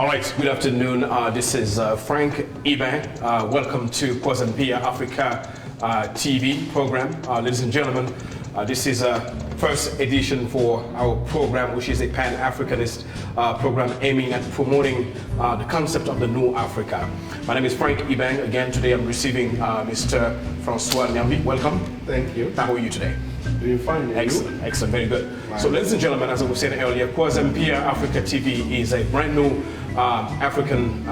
All right, good afternoon. This is Frank Iben. Welcome to Kuanza Mpya Africa TV program. Ladies and gentlemen, this is a first edition for our program, which is a pan-Africanist program aiming at promoting the concept of the new Africa. My name is Frank Iben. Again, today I'm receiving Mr. Francois Nyambi. Welcome. Thank you. How are you today? Doing fine. Excellent, excellent, very good. Right. So, ladies and gentlemen, as I was saying earlier, Kuanza Mpya Africa TV is a brand new African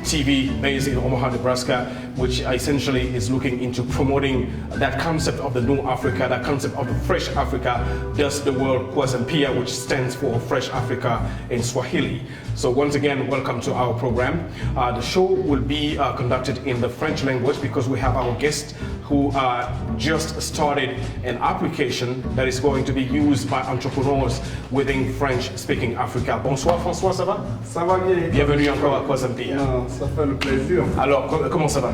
TV based in Omaha, Nebraska, which essentially is looking into promoting that concept of the new Africa, that concept of the fresh Africa, thus the word Kuanza Mpya, which stands for Fresh Africa in Swahili. So once again, welcome to our program. The show will be conducted in the French language because we have our guests who just started an application that is going to be used by entrepreneurs within French-speaking Africa. Bonsoir François, ça va? Ça va bien. Bienvenue encore à Kuanza Mpya. Non, ça fait le plaisir. Alors, comment ça va?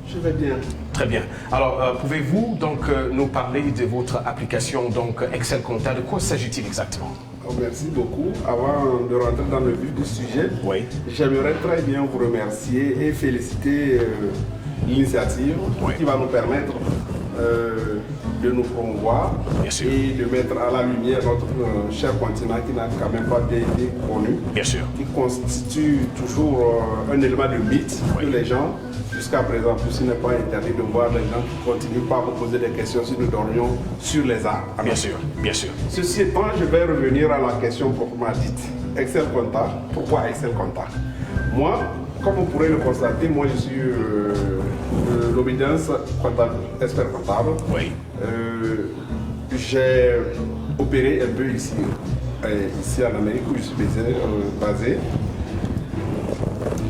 Je vais bien. Très bien. Alors, pouvez-vous donc nous parler de votre application donc Excel Compta? De quoi s'agit-il exactement? Oh, merci beaucoup. Avant de rentrer dans le vif du sujet, Oui. J'aimerais très bien vous remercier et féliciter l'initiative qui va nous permettre de nous promouvoir et de mettre à la lumière notre cher continent qui n'a quand même pas bien été connu, qui constitue toujours un élément de mythe que les gens, jusqu'à présent, puisqu'il n'est pas interdit de voir les gens qui continuent pas à me poser des questions si nous dormions sur les arbres. Bien sûr, bien sûr. Ceci étant, je vais revenir à la question proprement dite. Excel Compta, pourquoi Excel Compta? Moi, comme vous pourrez le constater, moi je suis l'obédience comptable, expert comptable. Oui. J'ai opéré un peu ici en Amérique où je suis basé.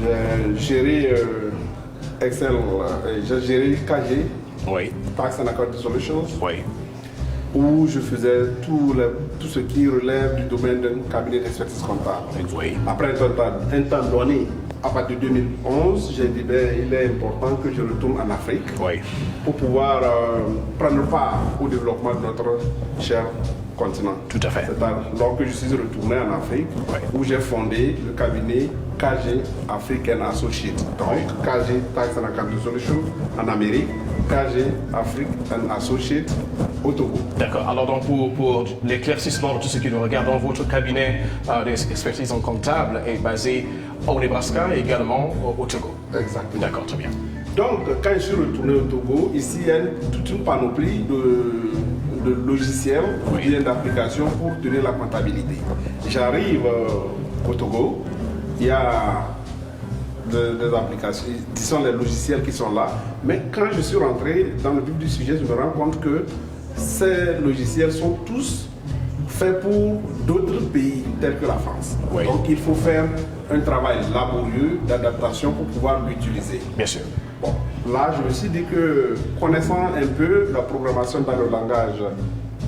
J'ai géré Excel, j'ai géré KG, oui. Tax and Accounting Solutions, oui. Où je faisais tout ce qui relève du domaine d'un cabinet d'expertise comptable. Oui. Après un temps donné, à partir de 2011, j'ai dit il est important que je retourne en Afrique pour pouvoir prendre part au développement de notre cher continent. Tout à fait. C'est alors que je suis retourné en Afrique où j'ai fondé le cabinet KG African Associates. Donc KG Tax and Accounting Solutions en Amérique, KG African Associates au Togo. D'accord. Alors donc pour l'éclaircissement de tout ce qui nous regarde, votre cabinet d'expertise en comptable est basé au Nebraska et également au Togo. Exactement. D'accord, très bien. Donc quand je suis retourné au Togo, ici il y a toute une panoplie de logiciels ou bien d'applications pour tenir la comptabilité. J'arrive au Togo, il y a des applications, qui sont les logiciels qui sont là, mais quand je suis rentré dans le vif du sujet, je me rends compte que ces logiciels sont tous faits pour d'autres pays tels que la France. Donc il faut faire un travail laborieux d'adaptation pour pouvoir l'utiliser. Bien sûr. Bon, là, je me suis dit que, connaissant un peu la programmation dans le langage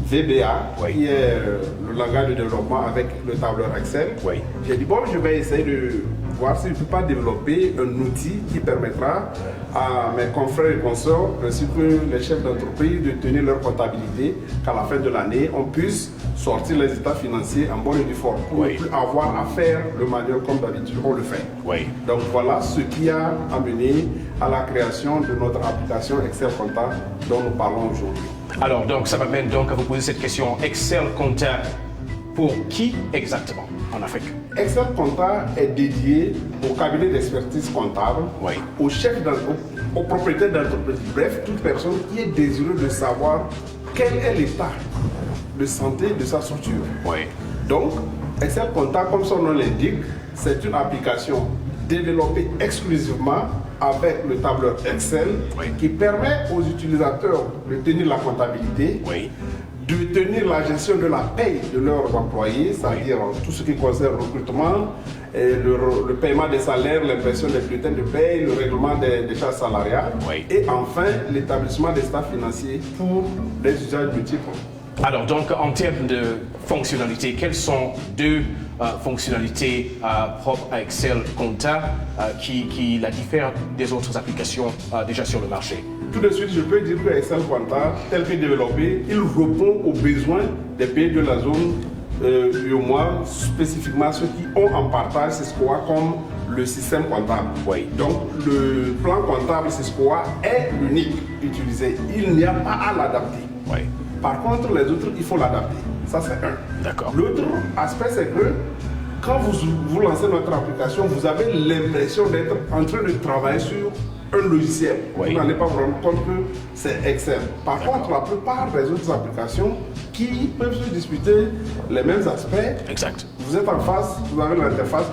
VBA, qui est le langage de développement avec le tableur Excel, j'ai dit, bon, je vais essayer de voir si je ne peux pas développer un outil qui permettra à mes confrères et consorts, ainsi que les chefs d'entreprise, de tenir leur comptabilité, qu'à la fin de l'année, on puisse sortir les états financiers en bonne et due forme, pour ne plus avoir à faire le manuel comme d'habitude on le fait. Donc voilà ce qui a amené à la création de notre application Excel Compta dont nous parlons aujourd'hui. Alors donc ça m'amène donc à vous poser cette question. Excel Compta, pour qui exactement en Afrique? Excel Compta est dédié au cabinet d'expertise comptable, aux chefs, aux propriétaires d'entreprise, bref, toute personne qui est désireuse de savoir quel est l'état de santé de sa structure. Donc, Excel Compta, comme son nom l'indique, c'est une application développée exclusivement avec le tableur Excel qui permet aux utilisateurs de tenir la comptabilité, de tenir la gestion de la paye de leurs employés, c'est-à-dire tout ce qui concerne le recrutement, le paiement des salaires, l'impression des bulletins de paye, le règlement des charges salariales et enfin l'établissement des stats financiers pour des usages multiples. Alors donc en termes de fonctionnalités, quelles sont deux fonctionnalités propres à Excel Compta qui la diffèrent des autres applications déjà sur le marché? Tout de suite, je peux dire que Excel Compta, tel que développé, il répond aux besoins des pays de la zone UEMOA, spécifiquement ceux qui ont en partage, c'est ce qu'on voit comme le système comptable. Oui. Donc, le plan comptable CISCOA est l'unique utilisé. Il n'y a pas à l'adapter. Oui. Par contre, les autres, il faut l'adapter. Ça, c'est un. D'accord. L'autre aspect, c'est que quand vous lancez notre application, vous avez l'impression d'être en train de travailler sur un logiciel. Oui. Vous n'allez pas vous rendre compte que c'est Excel. Par contre, la plupart des autres applications qui peuvent se disputer les mêmes aspects, Exact. vous êtes en face, vous avez l'interface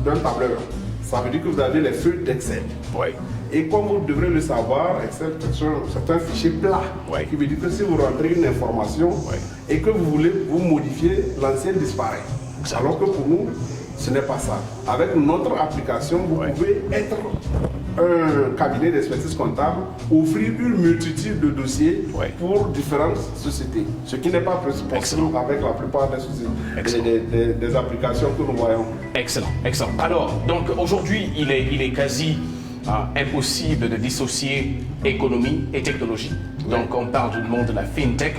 d'un tableur. Ça veut dire que vous avez les feuilles d'Excel. Oui. Et comme vous devrez le savoir, Excel, c'est un fichier plat. Oui. Qui veut dire que si vous rentrez une information et que vous voulez vous modifier, l'ancienne disparaît. Exact. Alors que pour nous, ce n'est pas ça. Avec notre application, vous pouvez être un cabinet d'expertise comptable, offrir une multitude de dossiers pour différentes sociétés. Ce qui n'est pas possible avec la plupart des sociétés, des applications que nous voyons. Excellent, excellent. Alors, donc aujourd'hui, il est quasi impossible de dissocier économie et technologie. Donc on parle du monde de la fintech.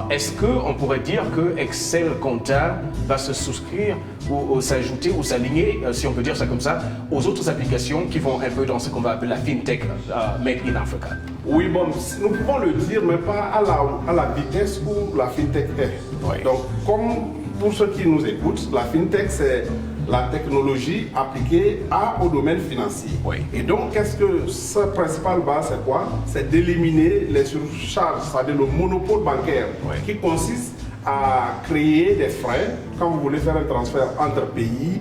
Est-ce qu'on pourrait dire que Excel Compta va se souscrire ou s'ajouter ou s'aligner, si on peut dire ça comme ça, aux autres applications qui vont un peu dans ce qu'on va appeler la fintech made in Africa? Oui, bon, nous pouvons le dire, mais pas à la vitesse où la fintech est. Oui. Donc, comme pour ceux qui nous écoutent, la fintech, c'est la technologie appliquée au domaine financier. Oui. Et donc, qu'est-ce que sa principale base, c'est quoi? C'est d'éliminer les surcharges, c'est-à-dire le monopole bancaire, qui consiste à créer des frais quand vous voulez faire un transfert entre pays.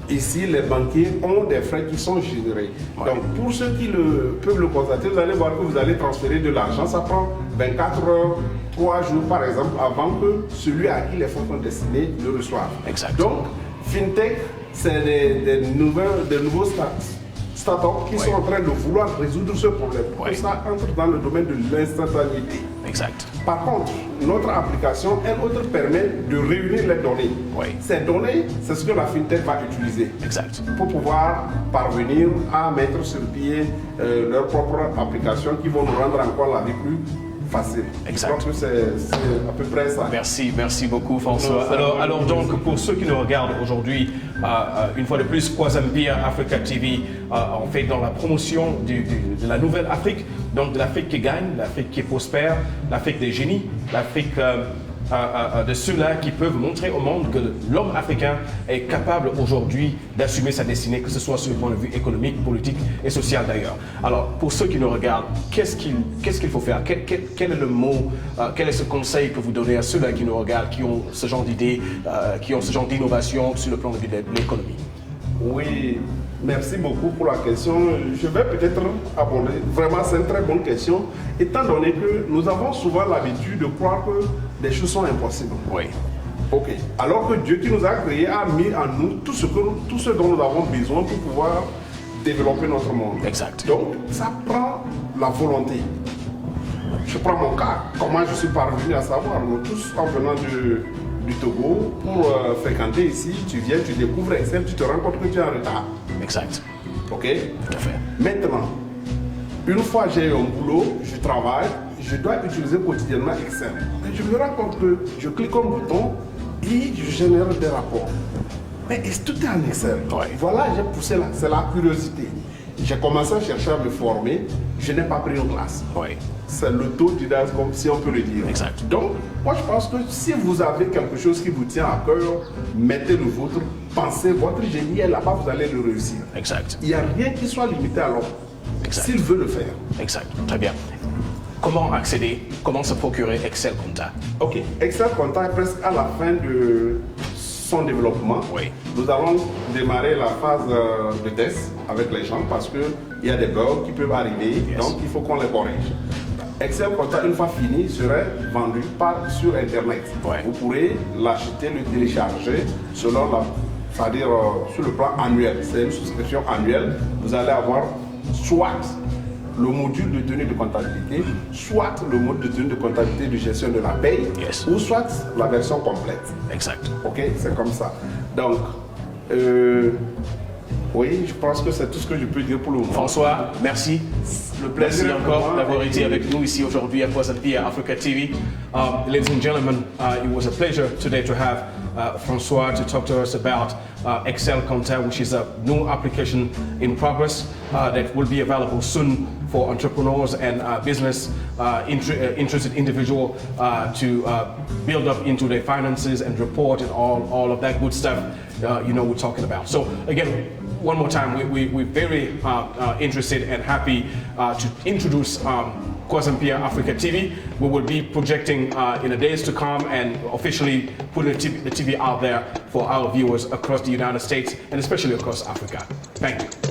Ici, les banquiers ont des frais qui sont générés. Donc, pour ceux qui peuvent le constater, vous allez voir que vous allez transférer de l'argent. Ça prend 24 heures, 3 jours, par exemple, avant que celui à qui les fonds sont destinés le reçoive. Exact. Donc, FinTech, c'est des nouveaux startups qui sont en train de vouloir résoudre ce problème. Tout ça entre dans le domaine de l'instantanéité. Exact. Par contre, notre application, elle autre permet de réunir les données. Ces données, c'est ce que la FinTech va utiliser. Exact. Pour pouvoir parvenir à mettre sur pied leur propre application qui vont nous rendre encore la vie plus facile. Exact. Je crois que c'est à peu près ça. Merci beaucoup François. Alors donc pour ceux qui nous regardent aujourd'hui, une fois de plus, Kuanza Mpya Africa TV, on fait dans la promotion de la nouvelle Afrique, donc de l'Afrique qui gagne, l'Afrique qui prospère, l'Afrique des génies, l'Afrique de ceux-là qui peuvent montrer au monde que l'homme africain est capable aujourd'hui d'assumer sa destinée, que ce soit sur le point de vue économique, politique et social d'ailleurs. Alors, pour ceux qui nous regardent, qu'est-ce qu'il faut faire? Quel est le mot, quel est ce conseil que vous donnez à ceux-là qui nous regardent, qui ont ce genre d'idées, qui ont ce genre d'innovation sur le plan de l'économie? Oui, merci beaucoup pour la question. Je vais peut-être aborder. Vraiment, c'est une très bonne question, étant donné que nous avons souvent l'habitude de croire que des choses sont impossibles. Oui. Ok. Alors que Dieu qui nous a créés a mis en nous tout ce dont nous avons besoin pour pouvoir développer notre monde. Exact. Donc, ça prend la volonté. Je prends mon cas. Comment je suis parvenu à savoir? Nous tous, en venant du Togo, pour fréquenter ici, tu viens, tu découvres Excel, tu te rends compte que tu es en retard. Exact. Ok? Tout à fait. Maintenant, une fois j'ai un boulot, je travaille, je dois utiliser quotidiennement Excel. Et je me rends compte que je clique un bouton et je génère des rapports. Mais tout est en Excel. Voilà, j'ai poussé là, c'est la curiosité. J'ai commencé à chercher à me former, je n'ai pas pris une classe. C'est l'autodidacte, comme si on peut le dire. Exact. Donc, moi je pense que si vous avez quelque chose qui vous tient à cœur, mettez le vôtre, pensez, votre génie est là-bas, vous allez le réussir. Exact. Il n'y a rien qui soit limité à l'homme, s'il veut le faire. Exact. Très bien. Comment accéder, comment se procurer Excel Compta? Ok, Excel Compta est presque à la fin de son développement. Nous allons démarrer la phase de test avec les gens parce qu'il y a des bugs qui peuvent arriver, donc il faut qu'on les corrige. Excel Compta, une fois fini, serait vendu sur Internet. Vous pourrez l'acheter, le télécharger selon c'est-à-dire sur le plan annuel. C'est une souscription annuelle. Vous allez avoir soit le module de tenue de comptabilité, soit le module de tenue de comptabilité de gestion de la paye, ou soit la version complète. Exact. Ok, c'est comme ça. Donc, oui, je pense que c'est tout ce que je peux dire pour le moment. François, merci. Le plaisir merci encore d'avoir été avec nous ici aujourd'hui à Kuanza Mpya Africa TV. Ladies and gentlemen, it was a pleasure today to have Francois to talk to us about Excel Compta, which is a new application in progress that will be available soon for entrepreneurs and business interested individual to build up into their finances and report and all of that good stuff we're talking about. So again, one more time, we're very interested and happy to introduce Kuanza Mpya Africa TV. We will be projecting in the days to come and officially putting the TV out there for our viewers across the United States and especially across Africa. Thank you.